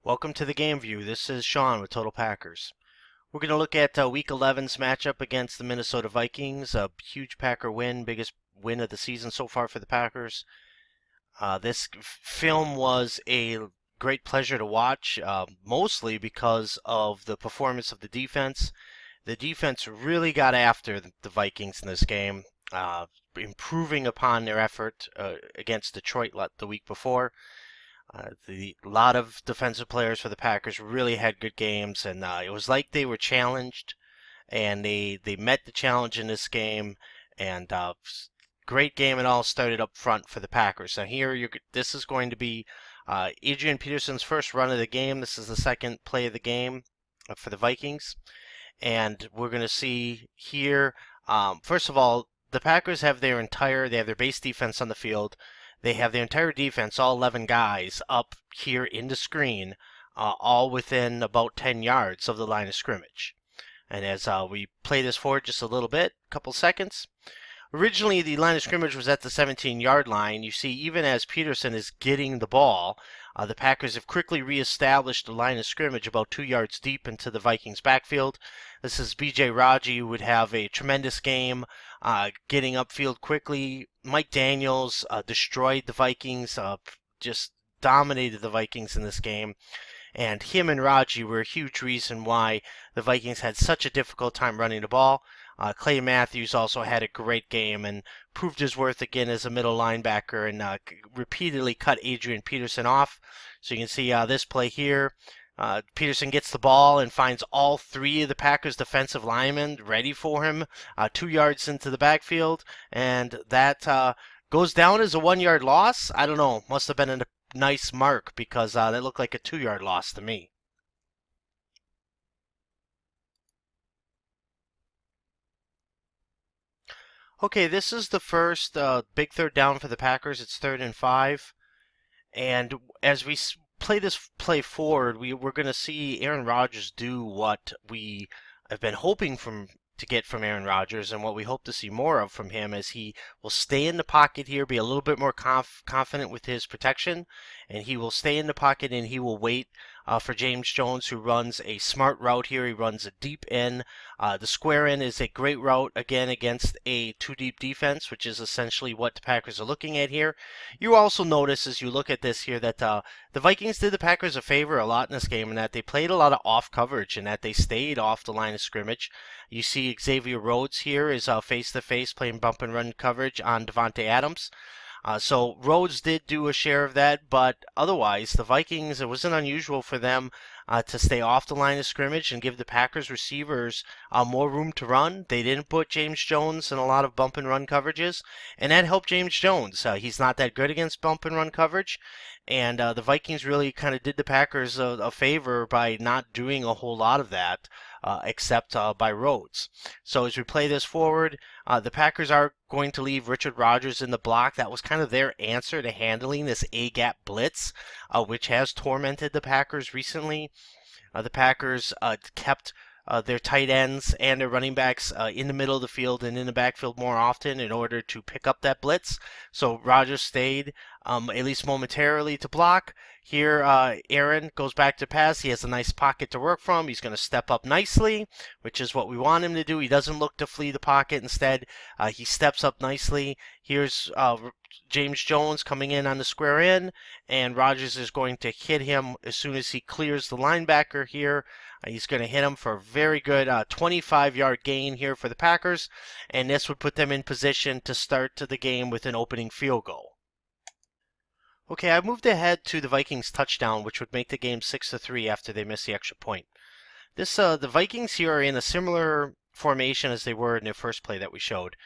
Welcome to the game view. This is Sean with Total Packers. We're going to look at Week 11's matchup against the Minnesota Vikings. A huge Packer win, biggest win of the season so far for the Packers. This film was a great pleasure to watch, mostly because of the performance of the defense. The defense really got after the Vikings in this game, improving upon their effort against Detroit the week before. A lot of defensive players for the Packers really had good games, and it was like they were challenged, and they met the challenge in this game, and great game. It all started up front for the Packers. Now this is going to be Adrian Peterson's first run of the game. This is the second play of the game for the Vikings, and we're going to see here. First of all, the Packers have their base defense on the field. They have their entire defense, all 11 guys, up here in the screen, all within about 10 yards of the line of scrimmage. And as we play this forward just a little bit, a couple seconds. Originally, the line of scrimmage was at the 17-yard line. You see, even as Peterson is getting the ball, the Packers have quickly reestablished the line of scrimmage about 2 yards deep into the Vikings backfield. This is B.J. Raji, who would have a tremendous game, getting upfield quickly. Mike Daniels destroyed the Vikings, just dominated the Vikings in this game. And him and Raji were a huge reason why the Vikings had such a difficult time running the ball. Clay Matthews also had a great game and proved his worth again as a middle linebacker and repeatedly cut Adrian Peterson off. So you can see this play here. Peterson gets the ball and finds all three of the Packers defensive linemen ready for him 2 yards into the backfield. And that goes down as a 1 yard loss. I don't know. Must have been a nice mark because that looked like a 2 yard loss to me. Okay, this is the first big third down for the Packers. It's 3rd and 5. And as we play this play forward, we're going to see Aaron Rodgers do what we have been hoping to get from Aaron Rodgers, and what we hope to see more of from him is he will stay in the pocket here, be a little bit more confident with his protection, and he will stay in the pocket and he will wait for James Jones, who runs a smart route here. He runs a deep in. The square in is a great route, again, against a two-deep defense, which is essentially what the Packers are looking at here. You also notice as you look at this here that the Vikings did the Packers a favor a lot in this game in that they played a lot of off coverage and that they stayed off the line of scrimmage. You see Xavier Rhodes here is face-to-face playing bump and run coverage on Davante Adams. So Rhodes did do a share of that, but otherwise the Vikings, it wasn't unusual for them to stay off the line of scrimmage and give the Packers receivers more room to run. They didn't put James Jones in a lot of bump and run coverages, and that helped James Jones. He's not that good against bump and run coverage, and the Vikings really kind of did the Packers a favor by not doing a whole lot of that. Except by Rhodes. So as we play this forward, the Packers are going to leave Richard Rodgers in the block. That was kind of their answer to handling this A-gap blitz, which has tormented the Packers recently. The Packers kept their tight ends and their running backs in the middle of the field and in the backfield more often in order to pick up that blitz. So Rodgers stayed at least momentarily to block. Here, Aaron goes back to pass. He has a nice pocket to work from. He's going to step up nicely, which is what we want him to do. He doesn't look to flee the pocket. Instead, he steps up nicely. Here's James Jones coming in on the square in, and Rodgers is going to hit him as soon as he clears the linebacker here. He's going to hit him for a very good 25-yard gain here for the Packers, and this would put them in position to start the game with an opening field goal. Okay, I moved ahead to the Vikings touchdown, which would make the game 6-3 after they miss the extra point. The Vikings here are in a similar formation as they were in their first play that we showed.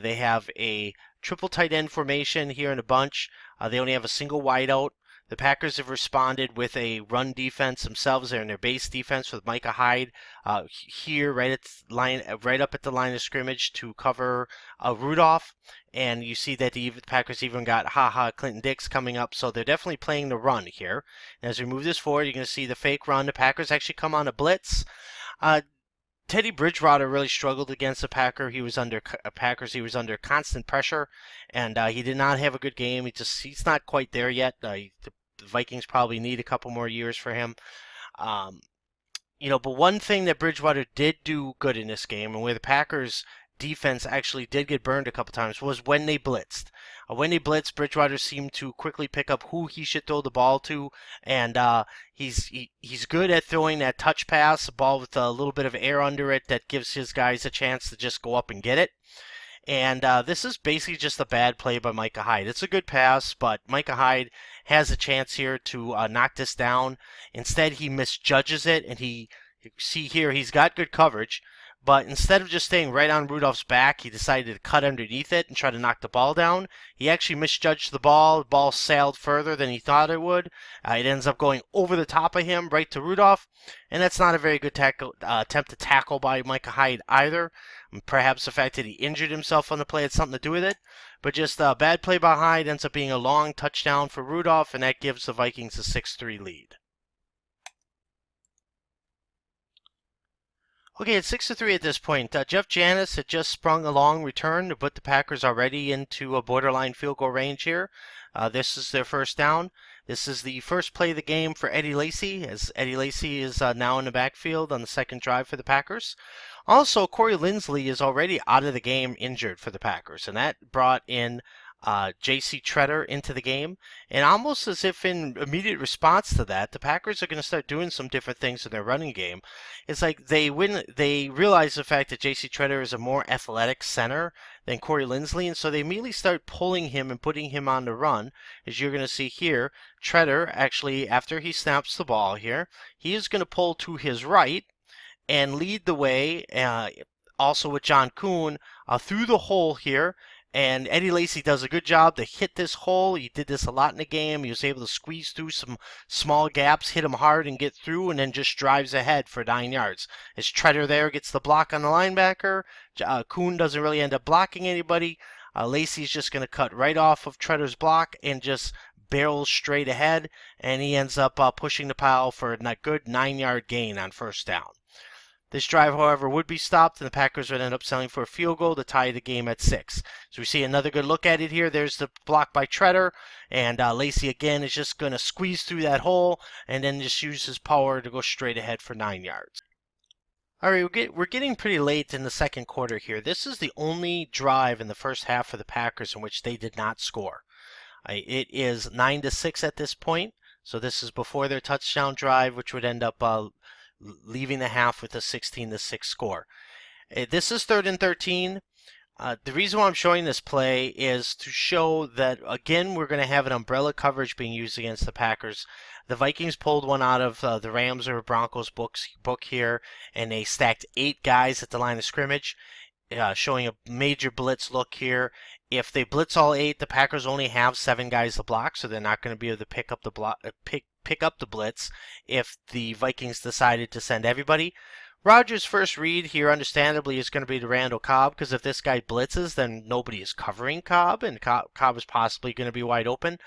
They have a triple tight end formation here in a bunch. They only have a single wideout. The Packers have responded with a run defense themselves. They're in their base defense with Micah Hyde here right up at the line of scrimmage to cover Rudolph. And you see that the Packers even got Clinton Dix coming up. So they're definitely playing the run here. And as we move this forward, you're going to see the fake run. The Packers actually come on a blitz. Teddy Bridgewater really struggled against the Packers. He was under constant pressure, and he did not have a good game. He's not quite there yet. The the Vikings probably need a couple more years for him. Um, but one thing that Bridgewater did do good in this game, and where the Packers defense actually did get burned a couple times, was when they blitzed. When they blitzed, Bridgewater seemed to quickly pick up who he should throw the ball to, and he's good at throwing that touch pass, a ball with a little bit of air under it that gives his guys a chance to just go up and get it. And this is basically just a bad play by Micah Hyde. It's a good pass, but Micah Hyde has a chance here to knock this down. Instead, he misjudges it, and you see here, he's got good coverage. But instead of just staying right on Rudolph's back, he decided to cut underneath it and try to knock the ball down. He actually misjudged the ball. The ball sailed further than he thought it would. It ends up going over the top of him, right to Rudolph. And that's not a very good attempt to tackle by Micah Hyde either. Perhaps the fact that he injured himself on the play had something to do with it. But just a bad play by Hyde ends up being a long touchdown for Rudolph, and that gives the Vikings a 6-3 lead. Okay, it's 6-3 at this point. Jeff Janis had just sprung a long return to put the Packers already into a borderline field goal range here. This is their first down. This is the first play of the game for Eddie Lacy, as Eddie Lacy is now in the backfield on the second drive for the Packers. Also, Corey Linsley is already out of the game injured for the Packers, and that brought in J.C. Tretter into the game. And almost as if in immediate response to that, the Packers are going to start doing some different things in their running game. It's like they realize the fact that J.C. Tretter is a more athletic center than Corey Linsley, and so they immediately start pulling him and putting him on the run. As you're going to see here, Tretter actually, after he snaps the ball here, he is going to pull to his right and lead the way, also with John Kuhn, through the hole here. And Eddie Lacy does a good job to hit this hole. He did this a lot in the game. He was able to squeeze through some small gaps, hit him hard, and get through, and then just drives ahead for 9 yards. As Tretter there gets the block on the linebacker, Kuhn doesn't really end up blocking anybody. Lacy's just going to cut right off of Tretter's block and just barrels straight ahead, and he ends up pushing the pile for a good 9-yard gain on first down. This drive, however, would be stopped, and the Packers would end up settling for a field goal to tie the game at 6. So we see another good look at it here. There's the block by Tretter, and Lacy again is just going to squeeze through that hole and then just use his power to go straight ahead for 9 yards. All right, we're getting pretty late in the second quarter here. This is the only drive in the first half for the Packers in which they did not score. It is 9-6 at this point, so this is before their touchdown drive, which would end up leaving the half with a 16-6 score. This is 3rd and 13. The reason why I'm showing this play is to show that, again, we're going to have an umbrella coverage being used against the Packers. The Vikings pulled one out of the Rams or Broncos book here, and they stacked 8 guys at the line of scrimmage, showing a major blitz look here. If they blitz all 8, the Packers only have 7 guys to block, so they're not going to be able to pick up the blitz if the Vikings decided to send everybody. Rodgers' first read here, understandably, is going to be to Randall Cobb, because if this guy blitzes, then nobody is covering Cobb, and Cobb is possibly going to be wide open.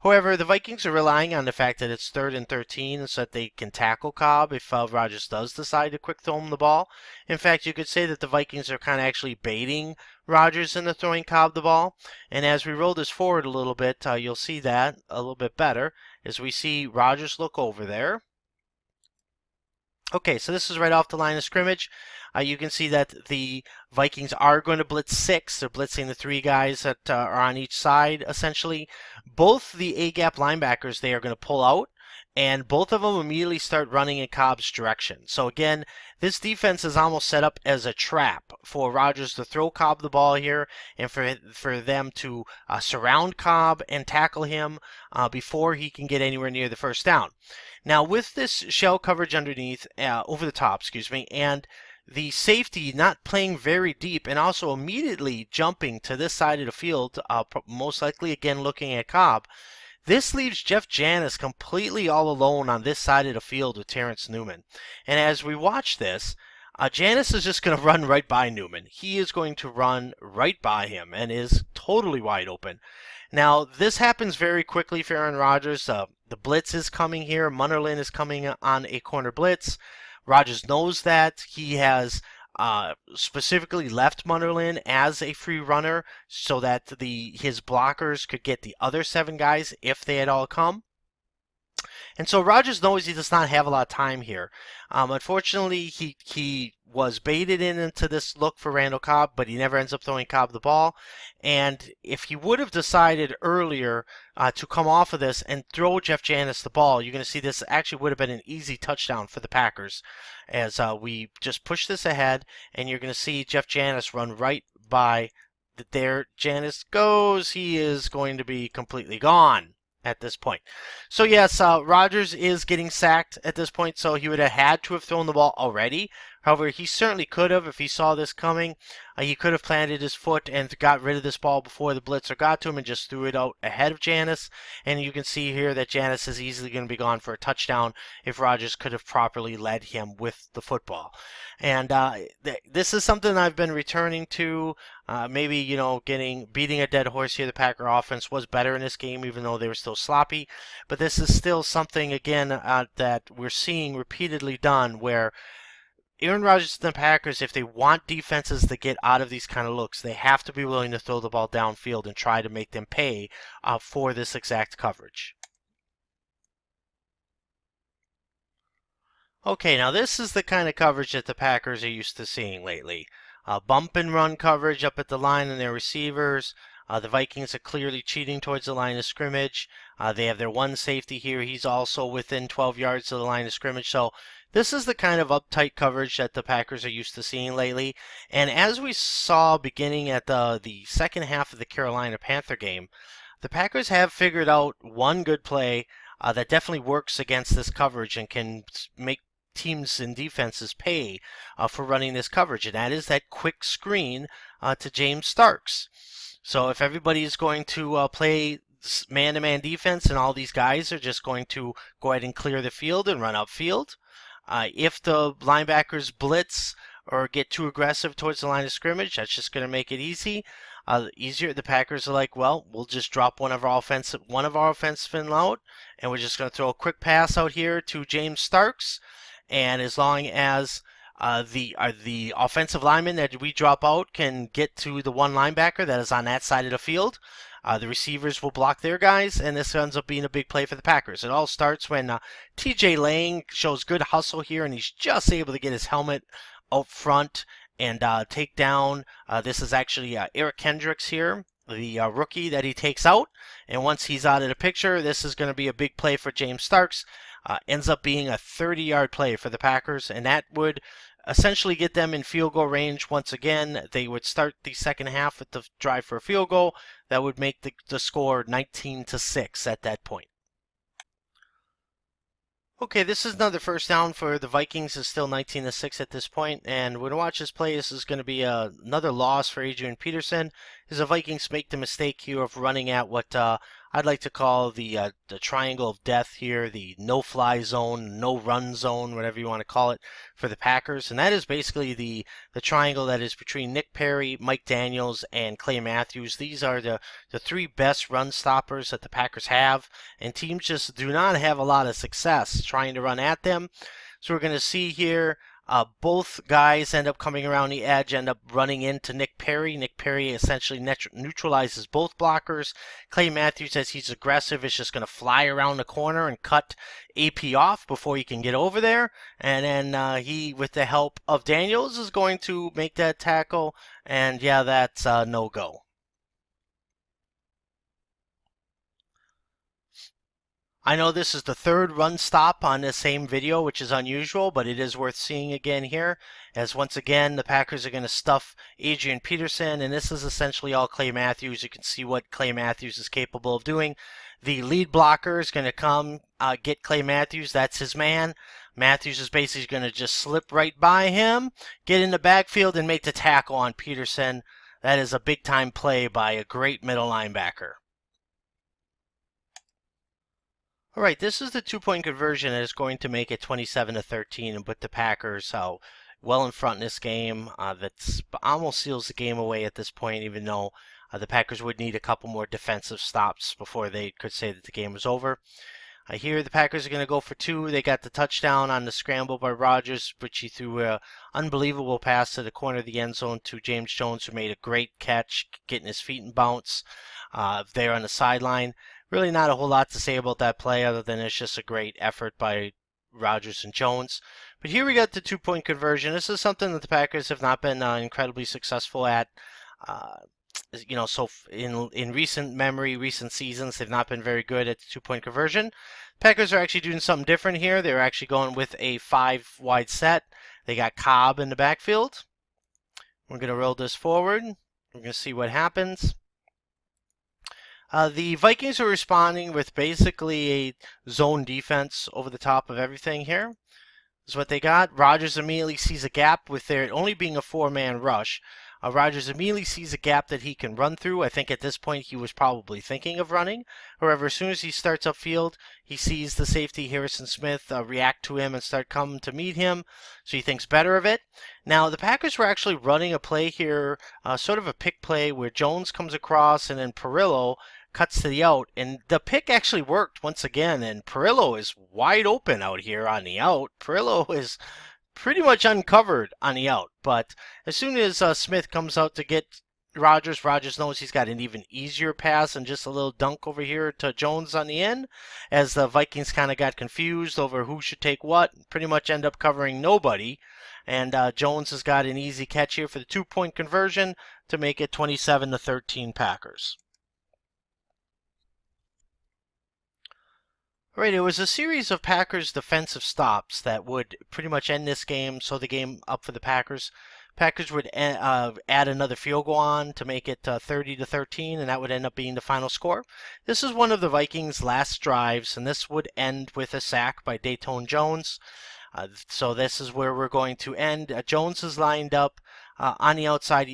However, the Vikings are relying on the fact that it's 3rd and 13 so that they can tackle Cobb if Rodgers does decide to quick throw him the ball. In fact, you could say that the Vikings are kind of actually baiting Rodgers into throwing Cobb the ball. And as we roll this forward a little bit, you'll see that a little bit better as we see Rodgers look over there. Okay, so this is right off the line of scrimmage. You can see that the Vikings are going to blitz 6. They're blitzing the 3 guys that are on each side, essentially. Both the A-gap linebackers they are going to pull out, and both of them immediately start running in Cobb's direction. So again, this defense is almost set up as a trap for Rodgers to throw Cobb the ball here, and for them to surround Cobb and tackle him before he can get anywhere near the first down. Now, with this shell coverage underneath, over the top, and the safety not playing very deep and also immediately jumping to this side of the field, most likely again looking at Cobb, this leaves Jeff Janis completely all alone on this side of the field with Terrence Newman. And as we watch this, Janis is just going to run right by Newman. He is going to run right by him and is totally wide open. Now, this happens very quickly for Aaron Rodgers. The blitz is coming here. Munnerlyn is coming on a corner blitz. Rodgers knows that. He has specifically left Munnerlyn as a free runner so that his blockers could get the other 7 guys if they had all come. And so Rodgers knows he does not have a lot of time here. Unfortunately, he was baited into this look for Randall Cobb, but he never ends up throwing Cobb the ball. And if he would have decided earlier to come off of this and throw Jeff Janis the ball, you're going to see this actually would have been an easy touchdown for the Packers, as we just push this ahead, and you're going to see Jeff Janis run right by. There Janis goes. He is going to be completely gone at this point. So yes, Rodgers is getting sacked at this point, so he would have had to have thrown the ball already. However, he certainly could have if he saw this coming. He could have planted his foot and got rid of this ball before the blitzer got to him and just threw it out ahead of Janis. And you can see here that Janis is easily going to be gone for a touchdown if Rodgers could have properly led him with the football. And this is something I've been returning to. Maybe, beating a dead horse here. The Packer offense was better in this game, even though they were still sloppy. But this is still something, again, that we're seeing repeatedly done where Aaron Rodgers and the Packers, if they want defenses to get out of these kind of looks, they have to be willing to throw the ball downfield and try to make them pay for this exact coverage. Okay, now this is the kind of coverage that the Packers are used to seeing lately. Bump and run coverage up at the line and their receivers. The Vikings are clearly cheating towards the line of scrimmage. They have their one safety here. He's also within 12 yards of the line of scrimmage. So this is the kind of uptight coverage that the Packers are used to seeing lately. And as we saw beginning at the second half of the Carolina Panther game, the Packers have figured out one good play that definitely works against this coverage and can make teams and defenses pay for running this coverage, and that is that quick screen to James Starks. So if everybody is going to play man-to-man defense and all these guys are just going to go ahead and clear the field and run upfield, if the linebackers blitz or get too aggressive towards the line of scrimmage, that's just going to make it easier. The Packers are like, well, we'll just drop one of our offensive men out, and we're just going to throw a quick pass out here to James Starks. And as long as the offensive lineman that we drop out can get to the one linebacker that is on that side of the field, the receivers will block their guys, and this ends up being a big play for the Packers. It all starts when T.J. Lang shows good hustle here, and he's just able to get his helmet out front and take down. This is actually Eric Kendricks here, the rookie that he takes out. And once he's out of the picture, this is going to be a big play for James Starks. Ends up being a 30-yard play for the Packers, and that would essentially get them in field goal range once again. They would start the second half with the drive for a field goal. That would make the score 19-6 at that point. Okay, this is another first down for the Vikings. It's still 19-6 at this point, and we're going to watch this play. This is going to be another loss for Adrian Peterson, as the Vikings make the mistake here of running at what I'd like to call the triangle of death here, the no-fly zone, no-run zone, whatever you want to call it, for the Packers. And that is basically the triangle that is between Nick Perry, Mike Daniels, and Clay Matthews. These are the three best run stoppers that the Packers have, and teams just do not have a lot of success trying to run at them. So we're going to see here both guys end up coming around the edge, end up running into Nick Perry. Nick Perry essentially neutralizes both blockers. Clay Matthews, as he's aggressive, is just going to fly around the corner and cut AP off before he can get over there. And then he, with the help of Daniels, is going to make that tackle. And yeah, that's no-go. I know this is the third run stop on this same video, which is unusual, but it is worth seeing again here, as once again the Packers are going to stuff Adrian Peterson, and this is essentially all Clay Matthews. You can see what Clay Matthews is capable of doing. The lead blocker is going to come get Clay Matthews. That's his man. Matthews is basically going to just slip right by him, get in the backfield, and make the tackle on Peterson. That is a big-time play by a great middle linebacker. All right, this is the two-point conversion that is going to make it 27-13 and put the Packers well in front in this game. That almost seals the game away at this point, even though the Packers would need a couple more defensive stops before they could say that the game was over. Here the Packers are going to go for two. They got the touchdown on the scramble by Rodgers, which he threw an unbelievable pass to the corner of the end zone to James Jones, who made a great catch, getting his feet in bounce there on the sideline. Really not a whole lot to say about that play other than it's just a great effort by Rodgers and Jones. But here we got the 2-point conversion. This is something that the Packers have not been incredibly successful at. Uh, so in recent memory, recent seasons, they've not been very good at the 2-point conversion. Packers are actually doing something different here. They're actually going with a 5-wide set. They got Cobb in the backfield. We're going to roll this forward. We're going to see what happens. The Vikings are responding with basically a zone defense over the top of everything here. This is what they got. Rodgers immediately sees a gap with there only being a 4-man rush. Rodgers immediately sees a gap that he can run through. I think at this point he was probably thinking of running. However, as soon as he starts upfield, he sees the safety Harrison Smith react to him and start coming to meet him. So he thinks better of it. Now, the Packers were actually running a play here, sort of a pick play where Jones comes across and then Perillo cuts to the out. And the pick actually worked once again. And Perillo is wide open out here on the out. Perillo is pretty much uncovered on the out. But as soon as Smith comes out to get Rodgers, Rodgers knows he's got an even easier pass and just a little dunk over here to Jones on the end, as the Vikings kind of got confused over who should take what, pretty much end up covering nobody. And Jones has got an easy catch here for the 2-point conversion to make it 27-13 Packers. Right, it was a series of Packers defensive stops that would pretty much end this game, so the game up for the Packers. Packers would add another field goal on to make it 30-13, and that would end up being the final score. This is one of the Vikings' last drives, and this would end with a sack by Datone Jones. So this is where we're going to end. Jones is lined up on the outside,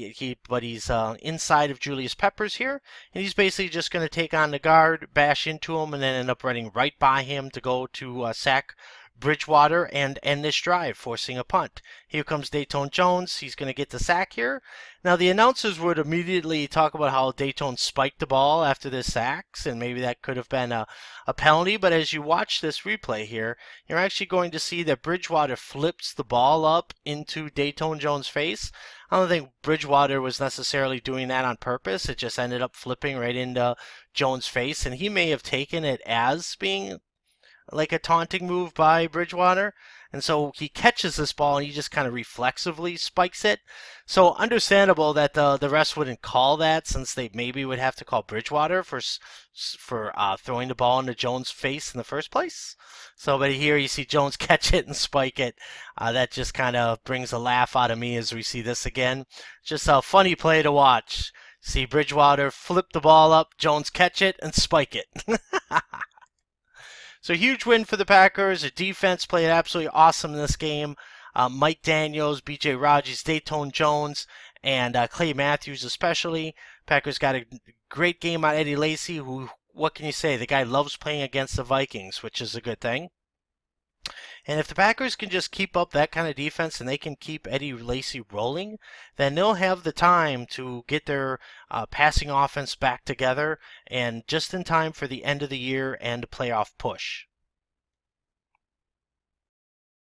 but he's inside of Julius Peppers here. And he's basically just going to take on the guard, bash into him, and then end up running right by him to go to sack Bridgewater and end this drive, forcing a punt. Here comes Datone Jones. He's going to get the sack here. Now, the announcers would immediately talk about how Datone spiked the ball after the sacks, and maybe that could have been a penalty. But as you watch this replay here, you're actually going to see that Bridgewater flips the ball up into Datone Jones' face. I don't think Bridgewater was necessarily doing that on purpose. It just ended up flipping right into Jones' face, and he may have taken it as being like a taunting move by Bridgewater. And so he catches this ball and he just kind of reflexively spikes it. So understandable that the refs wouldn't call that, since they maybe would have to call Bridgewater for throwing the ball into Jones' face in the first place. So, but here you see Jones catch it and spike it. That just kind of brings a laugh out of me as we see this again. Just a funny play to watch. See Bridgewater flip the ball up, Jones catch it and spike it. So huge win for the Packers. The defense played absolutely awesome in this game. Mike Daniels, B.J. Raji, Datone Jones, and Clay Matthews especially. Packers got a great game on Eddie Lacy, who, what can you say? The guy loves playing against the Vikings, which is a good thing. And if the Packers can just keep up that kind of defense and they can keep Eddie Lacy rolling, then they'll have the time to get their passing offense back together and just in time for the end of the year and playoff push.